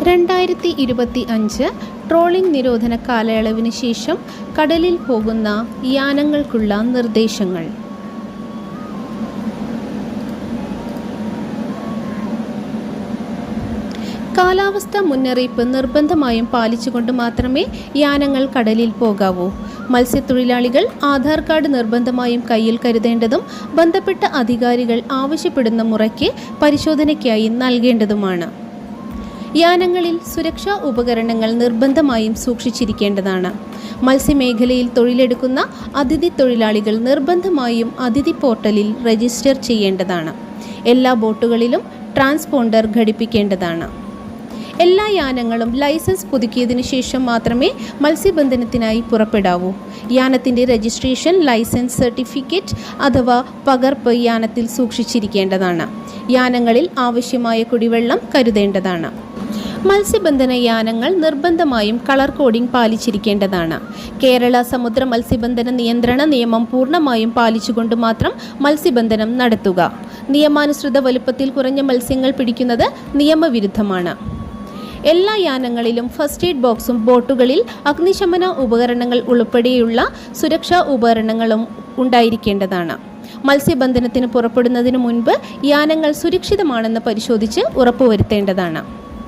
2025 trawling നിരോധന കാലയളവിന് ശേഷം കടലിൽ പോകുന്ന യാനങ്ങൾക്കുള്ള നിർദ്ദേശങ്ങൾ. കാലാവസ്ഥാ മുന്നറിയിപ്പ് നിർബന്ധമായും പാലിച്ചുകൊണ്ട് മാത്രമേ യാനങ്ങൾ കടലിൽ പോകാവൂ. മത്സ്യത്തൊഴിലാളികൾ ആധാർ കാർഡ് നിർബന്ധമായും കയ്യിൽ കരുതേണ്ടതും ബന്ധപ്പെട്ട അധികാരികൾ ആവശ്യപ്പെടുന്ന മുറയ്ക്ക് പരിശോധനയ്ക്കായി നൽകേണ്ടതുമാണ്. യാനങ്ങളിൽ സുരക്ഷാ ഉപകരണങ്ങൾ നിർബന്ധമായും സൂക്ഷിച്ചിരിക്കേണ്ടതാണ്. മത്സ്യമേഖലയിൽ തൊഴിലെടുക്കുന്ന അതിഥി തൊഴിലാളികൾ നിർബന്ധമായും അതിഥി പോർട്ടലിൽ രജിസ്റ്റർ ചെയ്യേണ്ടതാണ്. എല്ലാ ബോട്ടുകളിലും ട്രാൻസ്പോണ്ടർ ഘടിപ്പിക്കേണ്ടതാണ്. എല്ലാ യാനങ്ങളും ലൈസൻസ് പുതുക്കിയതിനു ശേഷം മാത്രമേ മത്സ്യബന്ധനത്തിനായി പുറപ്പെടാവൂ. യാനത്തിൻ്റെ രജിസ്ട്രേഷൻ, ലൈസൻസ് സർട്ടിഫിക്കറ്റ് അഥവാ പകർപ്പ് യാനത്തിൽ സൂക്ഷിച്ചിരിക്കേണ്ടതാണ്. യാനങ്ങളിൽ ആവശ്യമായ കുടിവെള്ളം കരുതേണ്ടതാണ്. മത്സ്യബന്ധന യാനങ്ങൾ നിർബന്ധമായും കളർ കോഡിംഗ് പാലിച്ചിരിക്കേണ്ടതാണ്. കേരള സമുദ്ര മത്സ്യബന്ധന നിയന്ത്രണ നിയമം പൂർണ്ണമായും പാലിച്ചുകൊണ്ട് മാത്രം മത്സ്യബന്ധനം നടത്തുക. നിയമാനുസൃത വലുപ്പത്തിൽ കുറഞ്ഞ മത്സ്യങ്ങൾ പിടിക്കുന്നത് നിയമവിരുദ്ധമാണ്. എല്ലാ യാനങ്ങളിലും ഫസ്റ്റ് എയ്ഡ് ബോക്സും ബോട്ടുകളിൽ അഗ്നിശമന ഉപകരണങ്ങൾ ഉൾപ്പെടെയുള്ള സുരക്ഷാ ഉപകരണങ്ങളും ഉണ്ടായിരിക്കേണ്ടതാണ്. മത്സ്യബന്ധനത്തിന് പുറപ്പെടുന്നതിന് മുൻപ് യാനങ്ങൾ സുരക്ഷിതമാണെന്ന് പരിശോധിച്ച് ഉറപ്പുവരുത്തേണ്ടതാണ്.